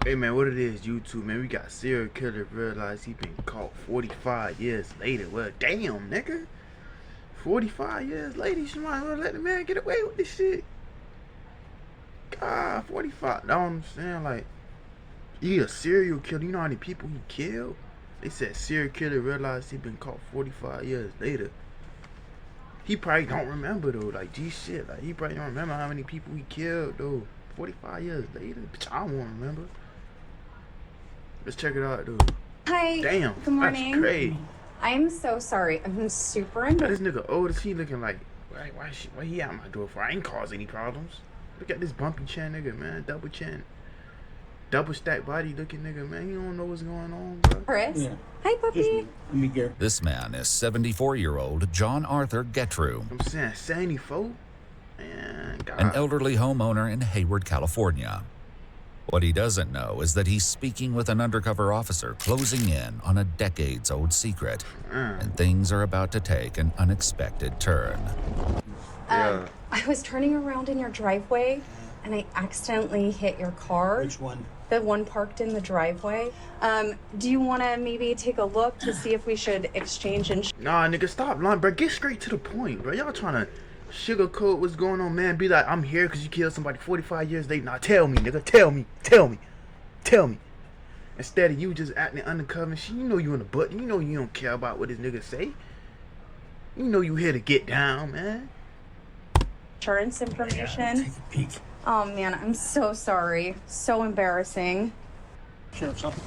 Hey man, what it is, YouTube, man? We got serial killer realized he been caught 45 years later. Well, damn, nigga. 45 years later, you might as well let the man get away with this shit. God, 45. Know what I'm saying? Like, he a serial killer. You know how many people he killed? They said serial killer realized he been caught 45 years later. He probably don't remember, though. Like, G shit. Like, he probably don't remember how many people he killed, though. 45 years later? Bitch, I won't remember. Let's check it out, dude. Hi. Damn. Good morning. That's crazy. I'm so sorry. I'm super Now, annoyed. this nigga old as he looking like, why he out my door for? I ain't caused any problems. Look at this bumpy chin nigga, man. Double chin. Double stack body looking nigga, man. You don't know what's going on, bro. Chris. Yeah. Hi, puppy. Let me get. This man is 74-year-old John Arthur Getrew, I'm saying 74? Man, God. an elderly homeowner in Hayward, California. What he doesn't know is that he's speaking with an undercover officer closing in on a decades-old secret, and things are about to take an unexpected turn. Yeah. I was turning around in your driveway and I accidentally hit your car. Which one? The one parked in the driveway. Do you want to maybe take a look to see if we should exchange Nah, nigga, stop lying, bro. Get straight to the point, bro. Y'all trying to sugarcoat what's going on, man. Be like, I'm here because you killed somebody 45 years later. Nah, tell me, nigga. Tell me. Instead of you just acting undercover and shit, you know you in the butt. You know you don't care about what this nigga say. You know you here to get down, man. insurance information? Take a peek. Oh man, I'm so sorry. So embarrassing. Sure, something.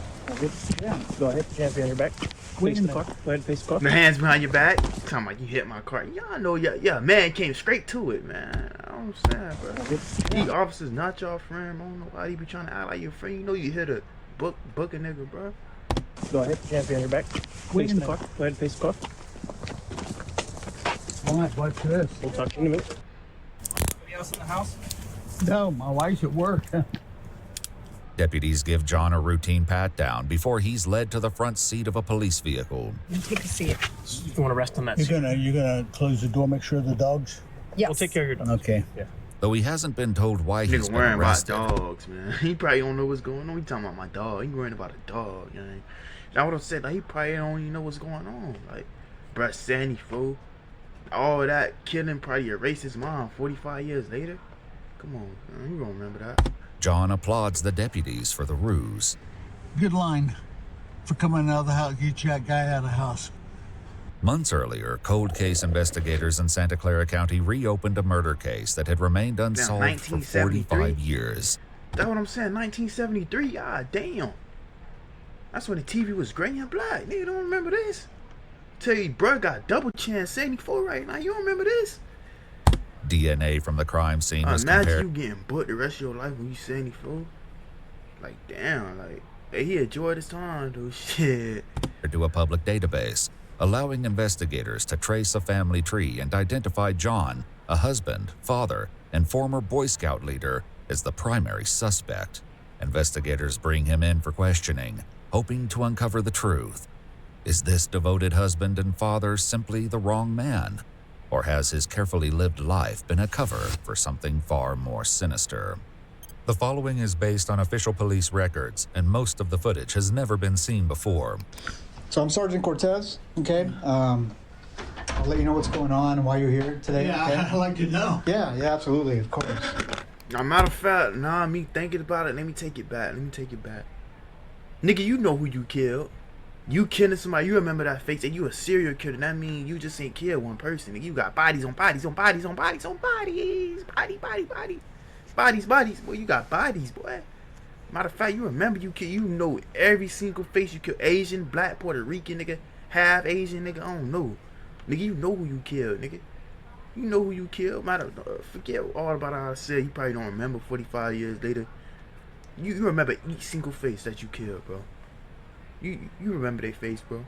Yeah. Go ahead. Champion on your back. Wait in the car. Go ahead and face the car. The hands behind your back. Talking about you hit my car. Y'all know, yeah, man came straight to it, man. I'm saying, bro. These officers not y'all friend. I don't know why they be trying to act like your friend. You know you here to book a nigga, bro. Go ahead. Champion on your back. Wait in the car. Go ahead and face the car. All right, what's this? We'll talk to you in a minute. Anybody else in the house? No, my wife's at work. Deputies give John a routine pat-down before he's led to the front seat of a police vehicle. Take a seat. You want to rest on that seat? You're gonna close the door, make sure the dogs. Yes. We'll take care of your dog. Okay. Yeah. Though he hasn't been told why he's Nigga been worrying about arrested. dogs, man. He probably don't know what's going on. He talking about my dog. He worrying about a dog, man. That's what I said. Like, he probably don't even know what's going on. Like, bruh, 74. All that killing probably erased his mind 45 years later. Come on, man. You don't remember that. John applauds the deputies for the ruse. Good line for coming out of the house. Get that guy out of the house. Months earlier, cold case investigators in Santa Clara County reopened a murder case that had remained unsolved for 45 years. That's what I'm saying. 1973. God damn. That's when the TV was gray and black. Nigga don't remember this. Tell you, bruh got double chin 74 right now. You don't remember this? DNA from the crime scene was Imagine compared you getting booked the rest of your life when you 74. Like, damn. Like, hey, he enjoyed his time, dude. Shit. to a public database, allowing investigators to trace a family tree and identify John, a husband, father, and former Boy Scout leader, as the primary suspect. Investigators bring him in for questioning, hoping to uncover the truth. Is this devoted husband and father simply the wrong man? Or has his carefully lived life been a cover for something far more sinister? The following is based on official police records, and most of the footage has never been seen before. So I'm Sergeant Cortez, okay? I'll let you know what's going on and why you're here today, Yeah, okay? I'd like to know. Yeah, absolutely, of course. Now, matter of fact, me thinking about it, let me take it back. Nigga, you know who you killed. You killing somebody, you remember that face, and you a serial killer. That means you just ain't killed one person. Nigga, you got bodies on bodies on bodies on bodies on bodies. Bodies. Boy, you got bodies, boy. Matter of fact, you remember you kill, you know every single face you kill. Asian, black, Puerto Rican, nigga. Half Asian, nigga. I don't know. Nigga, you know who you killed, nigga. You know who you killed. Forget all about how I said. You probably don't remember 45 years later. You remember each single face that you killed, bro. You remember their face, bro.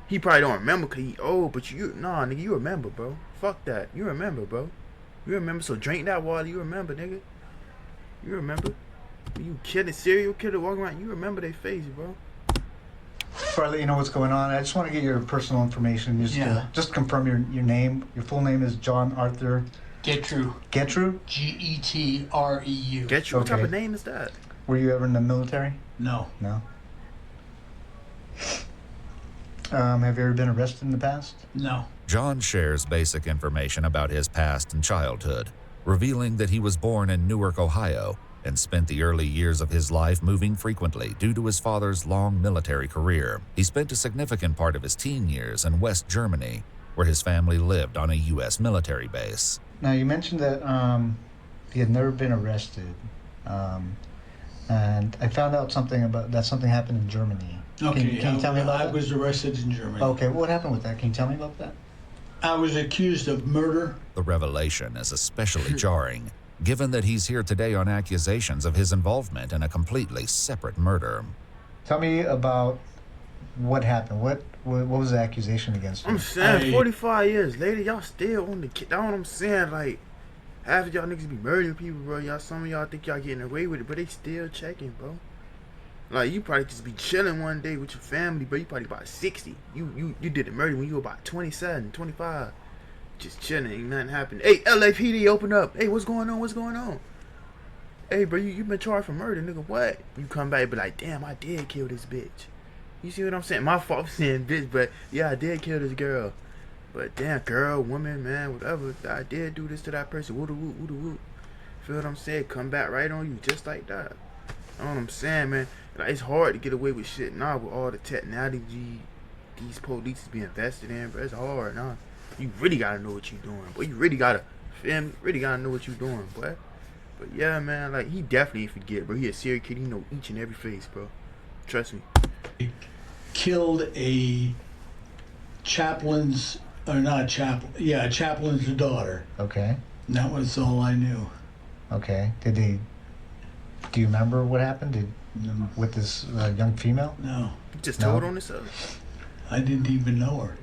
He probably don't remember because he old, but nigga, you remember, bro. Fuck that. You remember, bro. You remember, so drink that water. You remember, nigga. You remember. You killing serial killer walking around. You remember their face, bro. Before I let you know what's going on, I just want to get your personal information. Just confirm your name. Your full name is John Arthur Getrew. Getrew? Getreu. Get you. What type Okay. of name is that? Were you ever in the military? No. No. Have you ever been arrested in the past? No. John shares basic information about his past and childhood, revealing that he was born in Newark, Ohio, and spent the early years of his life moving frequently due to his father's long military career. He spent a significant part of his teen years in West Germany, where his family lived on a U.S. military base. Now, you mentioned that he had never been arrested. And I found out something about that something happened in Germany. Okay, Can you tell me about I that? was arrested in Germany. Okay, what happened with that? Can you tell me about that? I was accused of murder. The revelation is especially jarring, given that he's here today on accusations of his involvement in a completely separate murder. Tell me about what happened. What was the accusation against you? I'm saying, Hey. 45 years later, y'all still on the kid. That's what I'm saying. Like, half of y'all niggas be murdering people, bro. Y'all, some of y'all think y'all getting away with it, but they still checking, bro. Like, you probably just be chilling one day with your family, bro. You probably about 60. You did the murder when you were about 27, 25. Just chilling, ain't nothing happened. Hey, LAPD, open up. Hey, what's going on? What's going on? Hey, bro, you been charged for murder, nigga. What? You come back and be like, damn, I did kill this bitch. You see what I'm saying? My fault for saying bitch, but yeah, I did kill this girl. But damn, girl, woman, man, whatever. I did do this to that person. Woo-da-woo, woo-da-woo. Feel what I'm saying? Come back right on you just like that. You know what I'm saying, man? Like, it's hard to get away with shit now with all the technology these police be invested in, bro. It's hard, nah. You really gotta know what you doing, boy. You really gotta, feel me? Really gotta know what you doing, boy. But yeah, man, like, he definitely ain't forget, bro. He a serial kid. He know each and every face, bro. Trust me. Killed a chaplain's, or not chaplain, yeah, a chaplain's daughter. Okay. And that was all I knew. Okay. Do you remember what happened with this young female? No, He just No. told on himself. I didn't even know her.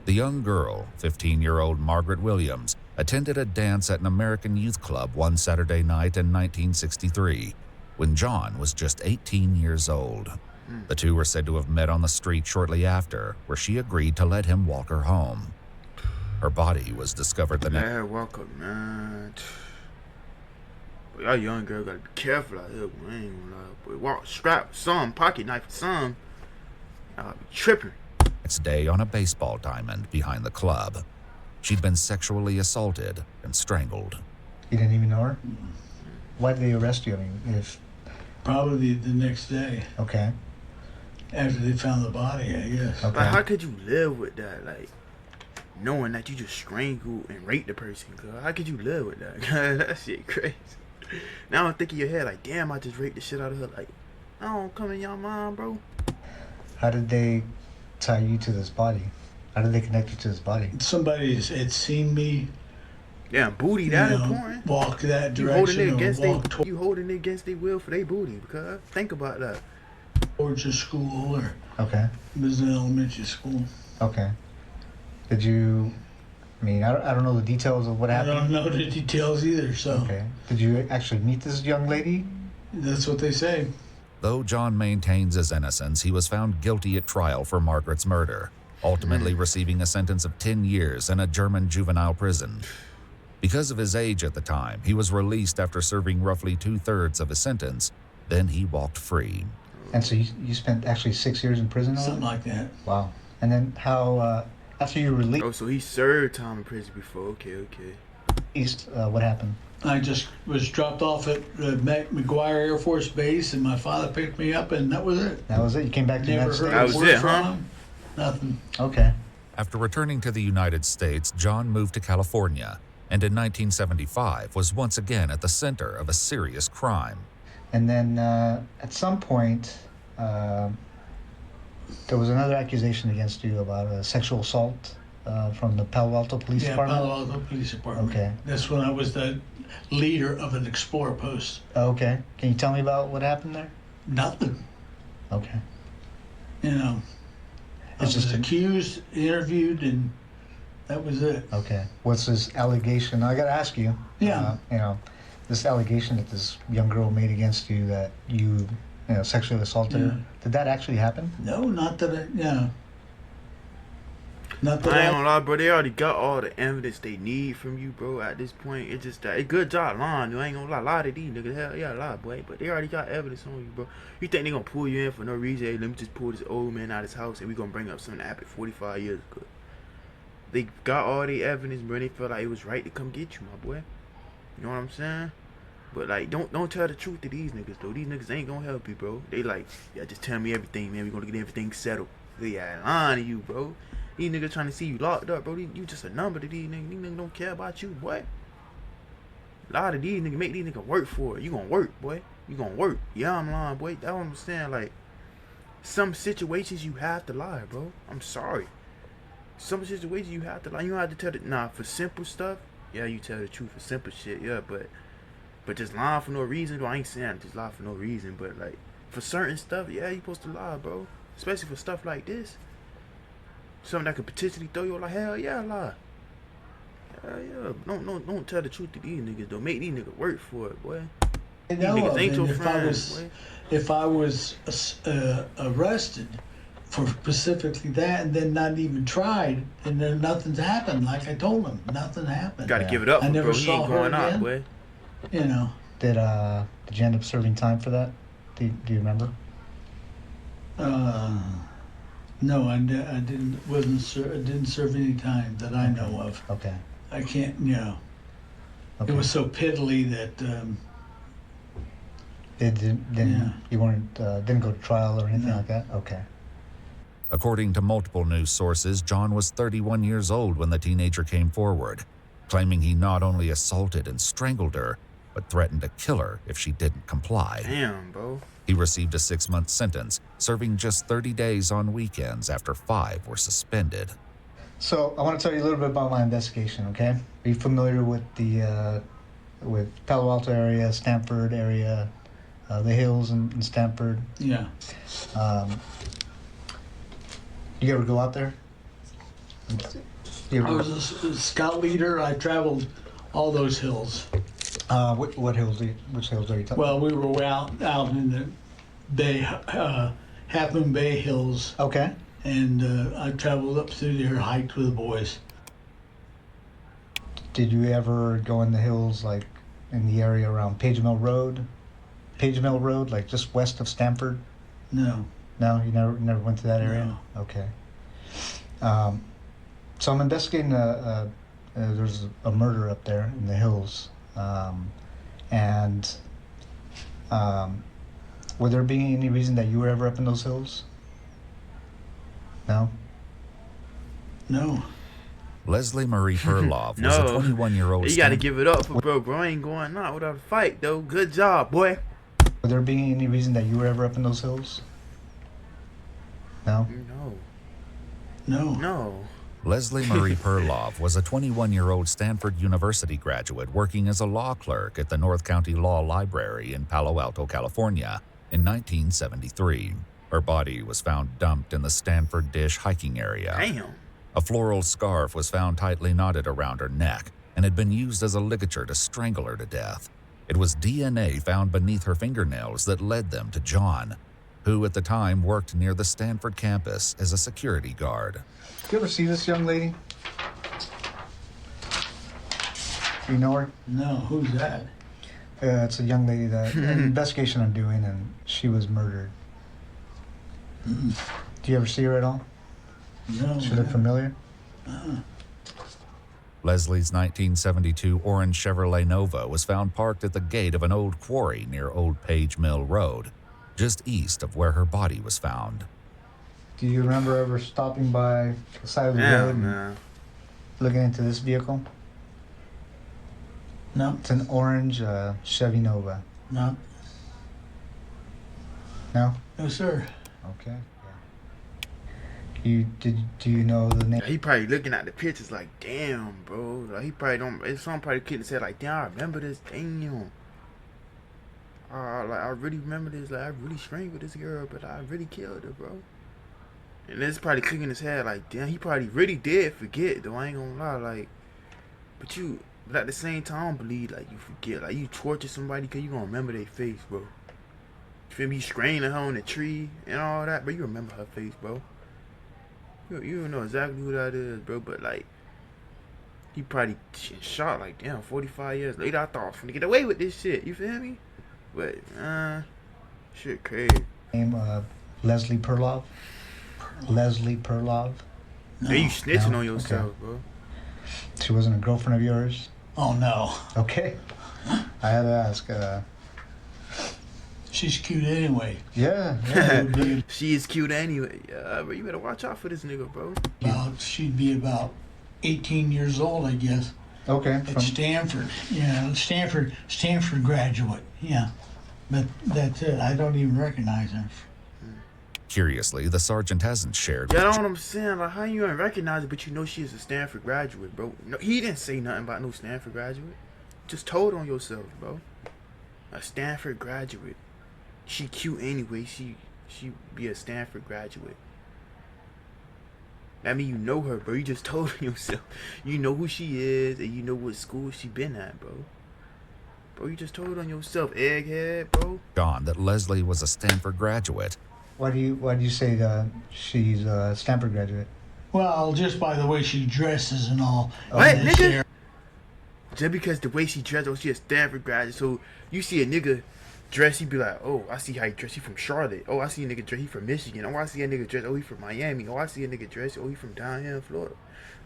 The young girl, 15-year-old Margaret Williams, attended a dance at an American youth club one Saturday night in 1963, when John was just 18 years old. The two were said to have met on the street shortly after, where she agreed to let him walk her home. Her body was discovered the next. Yeah, welcome, man. But y'all young girl gotta be careful out here, boy. I ain't gonna lie. Boy, walk strap, some pocket knife, some. Y'all be tripping. Next day on a baseball diamond behind the club. She'd been sexually assaulted and strangled. You didn't even know her? Why did they arrest you? I mean, if Probably the next day okay, after they found the body, I guess. okay. Like, how could you live with that? Like, knowing that you just strangled and raped the person, girl. How could you live with that? That shit crazy. Now I'm thinking in your head, like, damn, I just raped the shit out of her. Like, I don't come in your mind, bro. How did they tie you to this body? How did they connect you to this body? Somebody had seen me, Damn, booty that you know, important. walk that You holding direction it or against walk you holding it against their will for their booty, because think about that. towards the school, or Okay, it was in elementary school. okay. Did you? I mean, I don't know the details of what I happened. don't know the details either, so Okay. Did you actually meet this young lady? that's what they say. Though John maintains his innocence, he was found guilty at trial for Margaret's murder, ultimately receiving a sentence of 10 years in a German juvenile prison. Because of his age at the time, he was released after serving roughly 2/3 of his sentence. Then he walked free. And so you spent actually 6 years in prison? over Something it? like that. Wow. And then how? After you were Oh, so he served time in prison before. Okay. released, what happened? I just was dropped off at McGuire Air Force Base, and my father picked me up, and that was it. That was it. You came back to the Never United heard That a was word it, from huh? him. Nothing. Okay. After returning to the United States, John moved to California, and in 1975 was once again at the center of a serious crime. And then at some point, there was another accusation against you about a sexual assault from the Palo Alto Police Yeah, Department. Palo Alto Police Department. Okay. That's when I was the leader of an Explorer post. Okay. Can you tell me about what happened there? Nothing. Okay. You know, I It's was just a- accused, interviewed, and that was it. Okay. What's this allegation? I got to ask you. Yeah. This allegation that this young girl made against you that you sexually assaulted her. Yeah. Did that actually happen? No, not that I, yeah. Nothing. I ain't gonna lie, bro. They already got all the evidence they need from you, bro. At this point, it's just that. Good job lying. You ain't gonna lie. Lie to these niggas. Hell yeah, lie, boy. But they already got evidence on you, bro. You think they gonna pull you in for no reason? Hey, let me just pull this old man out of his house and we gonna bring up something that happened 45 years ago. They got all the evidence, bro. They felt like it was right to come get you, my boy. You know what I'm saying? But like, don't tell the truth to these niggas though. These niggas ain't gonna help you, bro. They like, yeah, just tell me everything, man. We gonna get everything settled. They ain't lying to you, bro. These niggas trying to see you locked up, bro. You just a number to these niggas. These niggas don't care about you, boy. A lot of these niggas make these niggas work for it. You gonna work, boy. You gonna work. Yeah, I'm lying, boy. That's what I'm saying. Like, some situations you have to lie, bro. I'm sorry. Some situations you have to lie. You don't have to tell the for simple stuff. Yeah, you tell the truth for simple shit. Yeah, but just lying for no reason. Though I ain't saying just lie for no reason, but like for certain stuff, yeah, you supposed to lie, bro. Especially for stuff like this. Something that could potentially throw you like, hell yeah, lie. Hell yeah. Don't tell the truth to these niggas though. Make these niggas work for it, boy. I These know niggas of, ain't and your friends, boy. if I was arrested for specifically that and then not even tried, and then nothing's happened, like I told him, nothing happened. Gotta give it up, I for never bro. He saw ain't her going out, again. boy. You know. Did you end up serving time for that? Do you remember? No, I didn't. Didn't serve any time that I know of. Okay. I can't. You know. Okay. It was so piddly that. It didn't. Yeah. You weren't. Didn't go to trial or anything No. like that. Okay. According to multiple news sources, John was 31 years old when the teenager came forward, claiming he not only assaulted and strangled her, but threatened to kill her if she didn't comply. Damn, bro. He received a 6-month sentence, serving just 30 days on weekends after 5 were suspended. So I want to tell you a little bit about my investigation. Okay. Are you familiar with the with Palo Alto area, Stanford area, the hills in Stanford? Yeah. You ever go out there? You I ever, was a scout leader. I traveled all those hills. what hills? Which hills are you talking? Well, we were out in the Bay, Half Moon Bay Hills, Okay. and I traveled up through there, hiked with the boys. Did you ever go in the hills, like in the area around Page Mill Road? Page Mill Road, like just west of Stanford? No. No, you never went to that area? No. Okay. So I'm investigating there's a murder up there in the hills. And would there be any reason that you were ever up in those hills? No? No. Leslie Marie Perloff was a No. 21-year-old. You gotta give it up for bro. Bro ain't going out without a fight, though. Good job, boy. Would there be any reason that you were ever up in those hills? No? No. No. Leslie Marie Perloff was a 21-year-old Stanford University graduate working as a law clerk at the North County Law Library in Palo Alto, California in 1973. Her body was found dumped in the Stanford Dish hiking area. Damn. A floral scarf was found tightly knotted around her neck and had been used as a ligature to strangle her to death. It was DNA found beneath her fingernails that led them to John, who at the time worked near the Stanford campus as a security guard. You ever see this young lady? You know her? No. Who's that? It's a young lady that an investigation I'm doing, and she was murdered. Do you ever see her at all? No. She look familiar? Leslie's 1972 orange Chevrolet Nova was found parked at the gate of an old quarry near Old Page Mill Road, just east of where her body was found. Do you remember ever stopping by the side of the Damn, road and man. looking into this vehicle? No. It's an orange Chevy Nova. No. No? No, sir. Okay. Do you know the name? Yeah, he probably looking at the pictures like, damn, bro. Like, he probably don't. It's some probably couldn't say like, damn, I remember this. Damn. Like I really remember this. Like I really strangled this girl, but I really killed her, bro. And it's probably clicking his head like, damn, he probably really did forget, though. I ain't gonna lie, like, but at the same time, I don't believe like you forget, like you torture somebody because you gonna remember their face, bro. You feel me? You straining her on the tree and all that, but you remember her face, bro. You don't know exactly who that is, bro. But like, he probably shot like damn 45 years later. I thought I was finna get away with this shit. You feel me? But shit crazy. Name Leslie Perlov. Leslie Perlov. Hey, you snitching No? on yourself, Okay. bro. She wasn't a girlfriend of yours. Oh no, Okay. I had to ask. she's cute anyway. Yeah. It would be She is cute anyway. Yeah, but you better watch out for this nigga, bro. she'd be about 18 years old, I guess. Okay. At Stanford. Yeah, Stanford graduate. Yeah. But that's it. I don't even recognize her. Curiously, the sergeant hasn't shared Yeah, that's what I'm saying. Like, how you ain't recognize it, but you know she is a Stanford graduate, bro? No, he didn't say nothing about no Stanford graduate. Just told on yourself, bro. A Stanford graduate. She cute anyway. She be a Stanford graduate. That mean you know her, bro. You just told on yourself. You know who she is, and you know what school she been at, bro. Bro, you just told on yourself, egghead, bro. John that Leslie was a Stanford graduate. Why do you say she's a Stanford graduate? Well, just by the way she dresses and all. What, And this nigga? hair- Just because the way she dressed, oh, she a Stanford graduate. So you see a nigga dress, he be like, oh, I see how he dress. He from Charlotte. Oh, I see a nigga dress. He from Michigan. Oh, I see a nigga dress. Oh, he from Miami. Oh, I see a nigga dress. Oh, he from down here in Florida.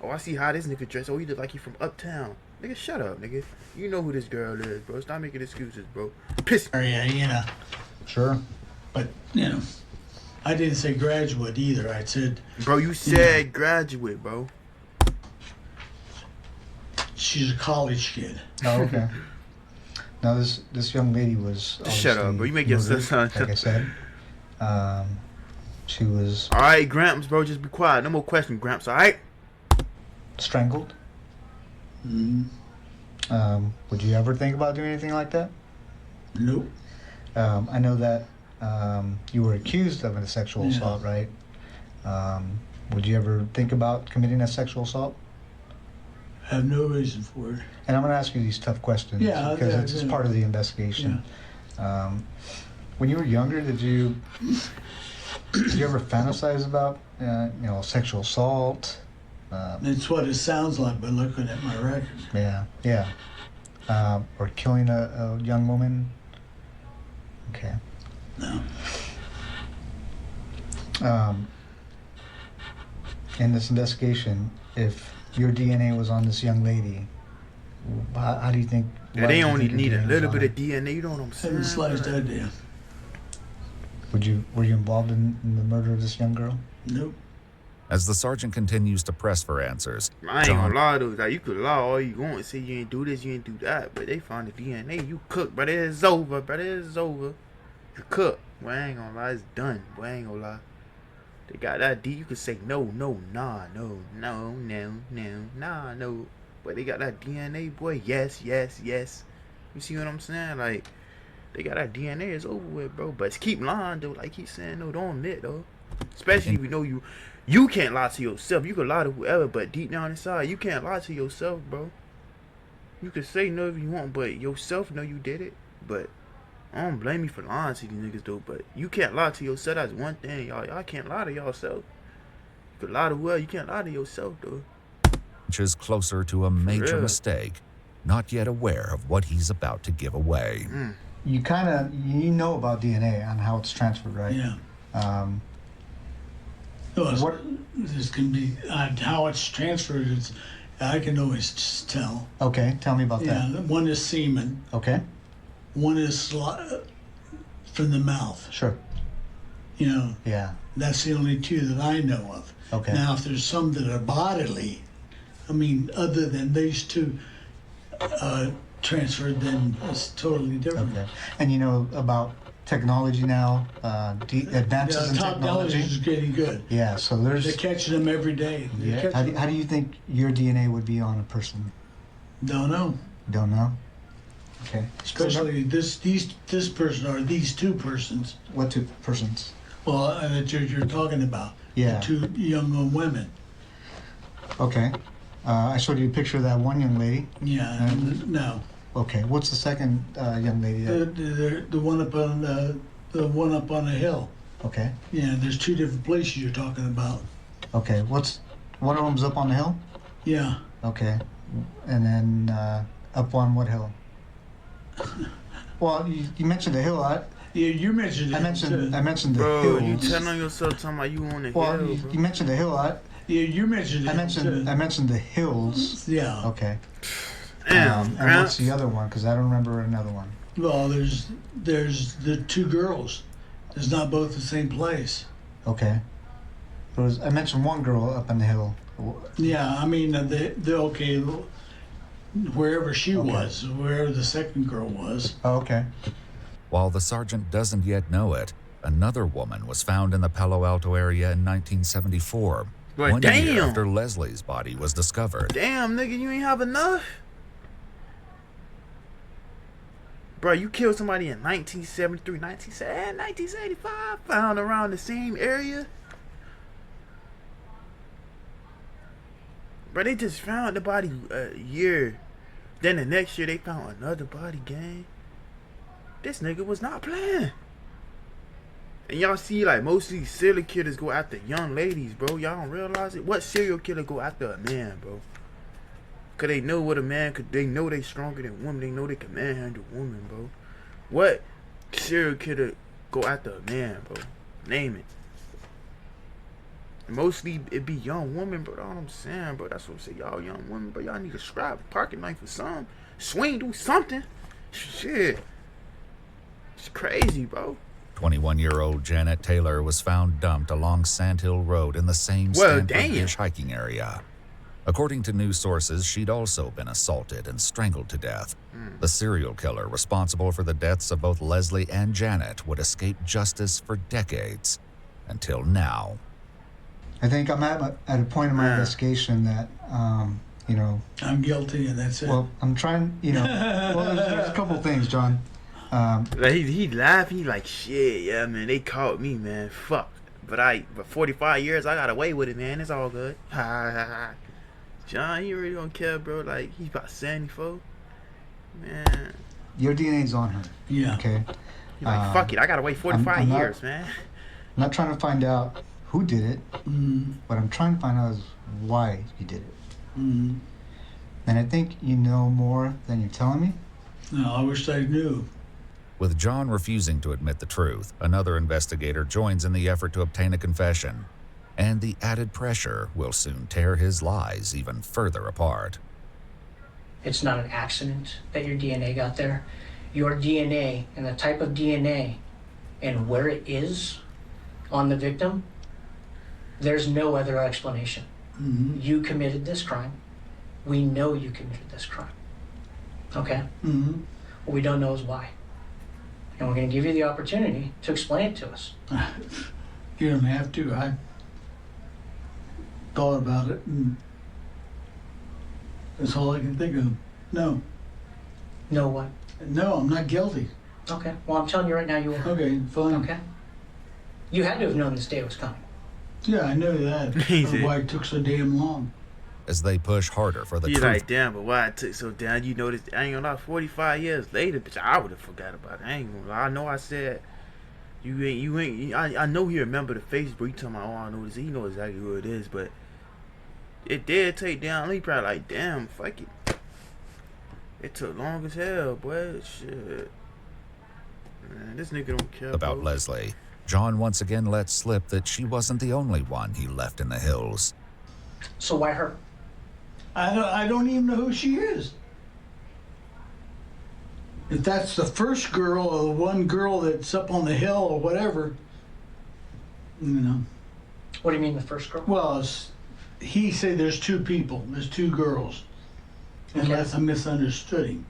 Oh, I see how this nigga dress. Oh, he look like he from uptown. Nigga, shut up, nigga. You know who this girl is, bro. Stop making excuses, bro. Piss. area, you know. Sure. But, you know, I didn't say graduate either. I said Bro, you said graduate, bro. she's a college kid. Oh, okay. Now this young lady was Shut up, obviously bro. You make yourself murdered, sound- like I said. She was All right, Gramps, bro. Just be quiet. No more questions, Gramps. All right. strangled. Mm, Would you ever think about doing anything like that? nope. I know that you were accused of a sexual Yeah. assault, right? Would you ever think about committing a sexual assault? I have no reason for it. And I'm going to ask you these tough questions Yeah, because yeah, it's yeah. part of the investigation. When you were younger, did you ever fantasize about sexual assault? It's what it sounds like by looking at my record. Yeah. Or killing a young woman? Okay. No. In this investigation, if your DNA was on this young lady, how do you think? Yeah, why they do you only think your need a DNA was little on bit it? of DNA. You know what I'm saying? Haven't sliced that down. Were you involved in the murder of this young girl? Nope. As the sergeant continues to press for answers, I ain't John gonna lie though. Like, you could lie all you want and say you ain't do this, you ain't do that, but they found the DNA. You cooked, brother. It's over, brother. It's over. You cooked. Boy, I ain't gonna lie. It's done. Boy, I ain't gonna lie. They got that D. You could say no, no, nah, no, no, no, no, nah, no. But they got that DNA, boy. Yes, yes, yes. You see what I'm saying? Like, they got that DNA. It's over with, bro. But keep lying though. Like, keep saying no. Don't admit though. Especially if you know you can't lie to yourself. You can lie to whoever, but deep down inside, you can't lie to yourself, bro. You can say no if you want, but yourself know you did it. But I don't blame you for lying to these niggas, though. But you can't lie to yourself. That's one thing, y'all. Y'all can't lie to yourself. You can lie to whoever. You can't lie to yourself, though. inches closer to a major real. mistake, not yet aware of what he's about to give away. You know about DNA and how it's transferred, right? Yeah. What- What? This can be how it's transferred. I can always just tell. Okay, tell me about Yeah. that. One is semen. Okay, One is from the mouth. sure. You know, Yeah. that's the only two that I know of. Okay. Now, if there's some that are bodily, I mean, other than these two transferred, then it's totally different. Okay. And you know about technology now, advances in Technology is technology. getting good. Yeah. So They're there's. catching them every day. They're Yeah. catching How do you think your DNA would be on a person? Don't know. Don't know. Okay. Especially this person or these two persons. What two persons? Well, that you're talking about. Yeah. The two young women. Okay. I showed you a picture of that one young lady. Yeah. No. Okay. What's the second young lady? The one up on the one up on the hill. Okay. Yeah. There's two different places you're talking about. Okay, one of them's up on the hill? Yeah. Okay. And then up on what hill? Well, you mentioned the hill. Yeah, you mentioned it. I mentioned the Bro, hills. you telling on yourself talking about you on the Well, hill, you, bro. you mentioned the hill. Yeah, you mentioned it. I mentioned the hills. Yeah. Okay. Damn, And Gramps. what's the other one? Because I don't remember another one. Well, there's the two girls. It's not both the same place. Okay. I mentioned one girl up on the hill. Yeah, I mean, the okay, wherever she Okay. was, wherever the second girl was. Oh, okay. While the sergeant doesn't yet know it, another woman was found in the Palo Alto area in 1974, But one year damn. after Leslie's body was discovered. Damn, nigga, you ain't have enough? Bro, you killed somebody in 1973, 1975, found around the same area? Bro, they just found the body a year. Then the next year, they found another body, gang. This nigga was not playing. And y'all see, like, most of these serial killers go after young ladies, bro. Y'all don't realize it? What serial killer go after a man, bro? Because they know what a man could. They know they stronger than women. They know they can manhandle women, bro. What serial killer go after a man, bro? Name it. Mostly it be young women, bro. That's what I'm saying, bro. That's what I'm saying. Y'all young women, but y'all need to scrap a parking knife or something. Swing, do something. Shit. It's crazy, bro. 21-year-old Janet Taylor was found dumped along Sandhill Road in the same Well, Stanford damn. Fish hiking area. According to news sources, she'd also been assaulted and strangled to death. The serial killer responsible for the deaths of both Leslie and Janet would escape justice for decades, until now. I think I'm at a point in my Yeah. investigation that, you know, I'm guilty, and that's it. well, I'm trying, you know, well, there's a couple things, John. Like he laughed. He like, shit, yeah, man. They caught me, man. Fuck. But 45 years, I got away with it, man. It's all good. Ha ha ha. John, he really don't care, bro. Like, he's about 74. Man. Your DNA's on her, yeah. okay? He's like, fuck it. I gotta wait 45 I'm not- years, man. I'm not trying to find out who did it. What I'm trying to find out is why you did it. Mm. And I think you know more than you're telling me. No, I wish I knew. With John refusing to admit the truth, another investigator joins in the effort to obtain a confession. And the added pressure will soon tear his lies even further apart. It's not an accident that your DNA got there. Your DNA and the type of DNA and where it is on the victim, there's no other explanation. Mm-hmm. You committed this crime. We know you committed this crime. Okay? Mm-hmm. What we don't know is why. And we're going to give you the opportunity to explain it to us. You don't have to. I thought about it, and that's all I can think of. No, Know what? no, I'm not guilty. Okay. Well, I'm telling you right now you are. Okay, fine. Okay? You had to have known this day was coming. Yeah, I know that. Easy. That's why it took so damn long. As they push harder for the He's truth, like, damn, but why it took so damn? You know this? I ain't gonna lie. 45 years later, bitch, I would have forgot about it. I ain't gonna lie. I know I said you ain't. I know he remember the face, but he talking about, oh, I know this. He know exactly who it is, but it did take down. He probably like, damn, fuck it. It took long as hell, boy. Shit. Man, this nigga don't care about bro. Leslie, John once again let slip that she wasn't the only one he left in the hills. So why her? I don't even know who she is. If that's the first girl or the one girl that's up on the hill or whatever, you know. What do you mean the first girl? Well, he said there's two people, there's two girls, unless I misunderstood him.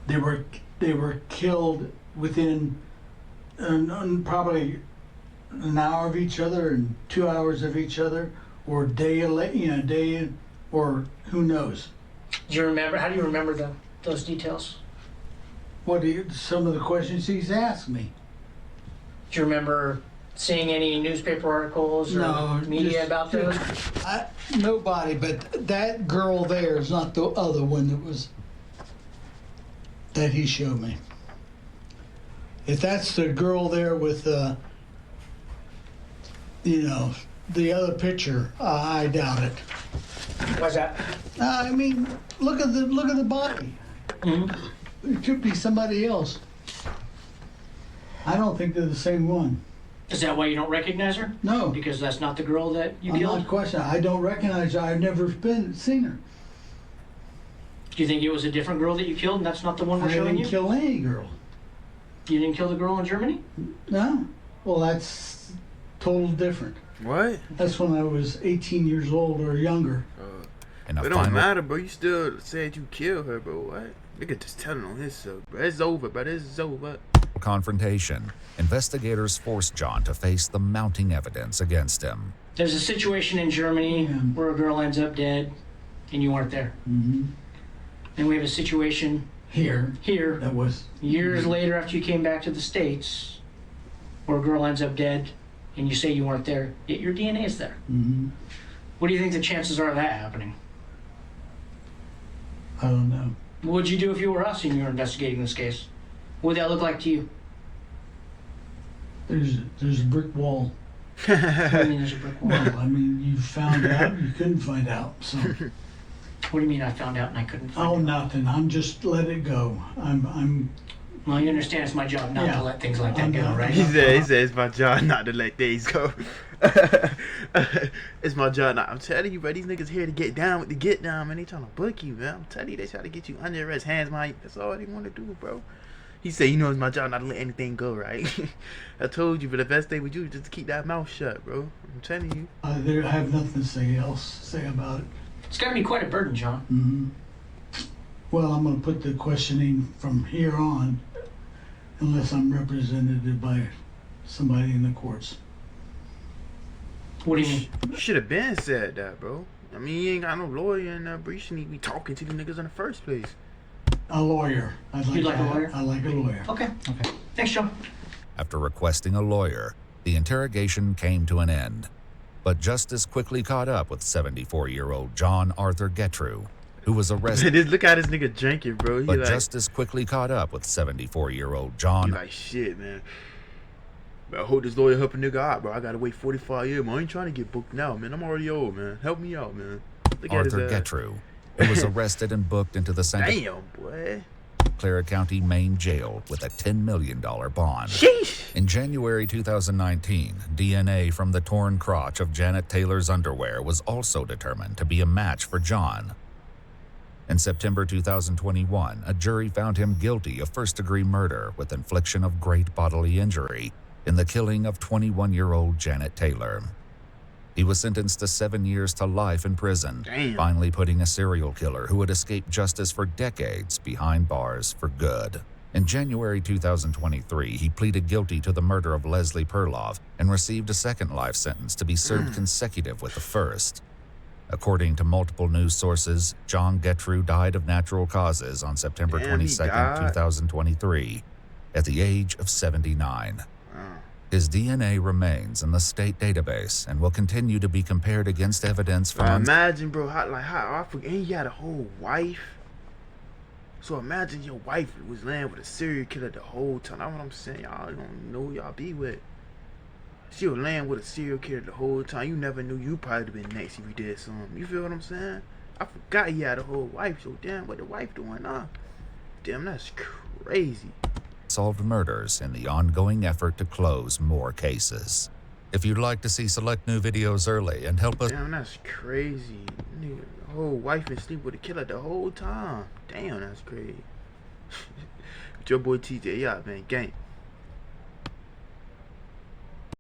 They were killed within probably an hour of each other and 2 hours of each other, or day, or who knows. Do you remember? How do you remember those details? Some of the questions he's asked me. Do you remember seeing any newspaper articles or No, media just- about those? Nobody, but that girl there is not the other one that he showed me. If that's the girl there with, the other picture, I doubt it. Why's that? I mean, look at the body. It could be somebody else. I don't think they're the same one. Is that why you don't recognize her? No, Because that's not the girl that you I'm killed? not questioning. I don't recognize her. I've never seen her. Do you think it was a different girl that you killed and that's not the one we're I showing didn't you? kill any girl. You didn't kill the girl in Germany? No. Well, that's total different. What? That's when I was 18 years old or younger. In a It don't final matter, bro. You still said you killed her, bro. What? Nigga just telling on himself, bro. It's over, bro. It's over. confrontation, investigators forced John to face the mounting evidence against him. There's a situation in Germany Yeah. where a girl ends up dead and you weren't there. Mm-hmm. And we have a situation Here, here, that was. years later after you came back to the States, where a girl ends up dead and you say you weren't there, yet your DNA is there. Mm-hmm. What do you think the chances are of that happening? I don't know. What would you do if you were us and you were investigating this case? What would that look like to you? There's a brick wall. What do you mean there's a brick wall? Well, I mean, you found out, you couldn't find out. So, What do you mean I found out and I couldn't find oh, it? nothing. I'm just let it go. I'm. Well, you understand it's my job not Yeah. to let things like that I'm go, not- right? He said it's my job not to let things go. It's my job not. I'm telling you, bro, these niggas here to get down with the get down, man. They trying to book you, man. I'm telling you, they try to get you under arrest, hands behind. That's all they want to do, bro. He said, you know, it's my job not to let anything go, right? I told you, but the best thing we do is just to keep that mouth shut, bro. I'm telling you. I have nothing to say about it. It's got to be quite a burden, John. Mm-hmm. Well, I'm going to put the questioning from here on, unless I'm represented by somebody in the courts. What do you mean? You should have been said that, bro. I mean, you ain't got no lawyer in there, bro. You shouldn't even be talking to the niggas in the first place. A lawyer. You'd like a lawyer? I like a lawyer. Okay. Thanks, John. After requesting a lawyer, the interrogation came to an end. But justice quickly caught up with 74-year-old John Arthur Getrew, who was arrested. Just look at this nigga drinking, bro. He But like, justice quickly caught up with 74-year-old he John like, shit, man. But I hope this lawyer help a nigga out, bro. I gotta wait 45 years, man. I ain't trying to get booked now, man. I'm already old, man. Help me out, man. Look Arthur at his Getrew, who was arrested and booked into the Santa Damn, boy. Clara County, Maine jail with a $10 million bond. Sheesh. In January 2019, DNA from the torn crotch of Janet Taylor's underwear was also determined to be a match for John. In September 2021, a jury found him guilty of first-degree murder with infliction of great bodily injury in the killing of 21-year-old Janet Taylor. He was sentenced to 7 years to life in prison, Damn. finally putting a serial killer who had escaped justice for decades behind bars for good. In January 2023, he pleaded guilty to the murder of Leslie Perloff and received a second life sentence to be served consecutive with the first. According to multiple news sources, John Getrew died of natural causes on September Damn, he 22nd, died. 2023, at the age of 79. His DNA remains in the state database and will continue to be compared against evidence from Now imagine, bro, how I forget, and you had a whole wife. So imagine your wife was laying with a serial killer the whole time. That's what I'm saying. Y'all don't know who y'all be with. She was laying with a serial killer the whole time. You never knew you probably been next if you did something. You feel what I'm saying? I forgot he had a whole wife. So damn, what the wife doing now? Damn, that's crazy. unsolved murders in the ongoing effort to close more cases. If you'd like to see select new videos early and help us Damn, that's crazy. Nigga, the whole wife and sleep with a killer the whole time. Damn, that's crazy. With your boy TJ, y'all, man, gang.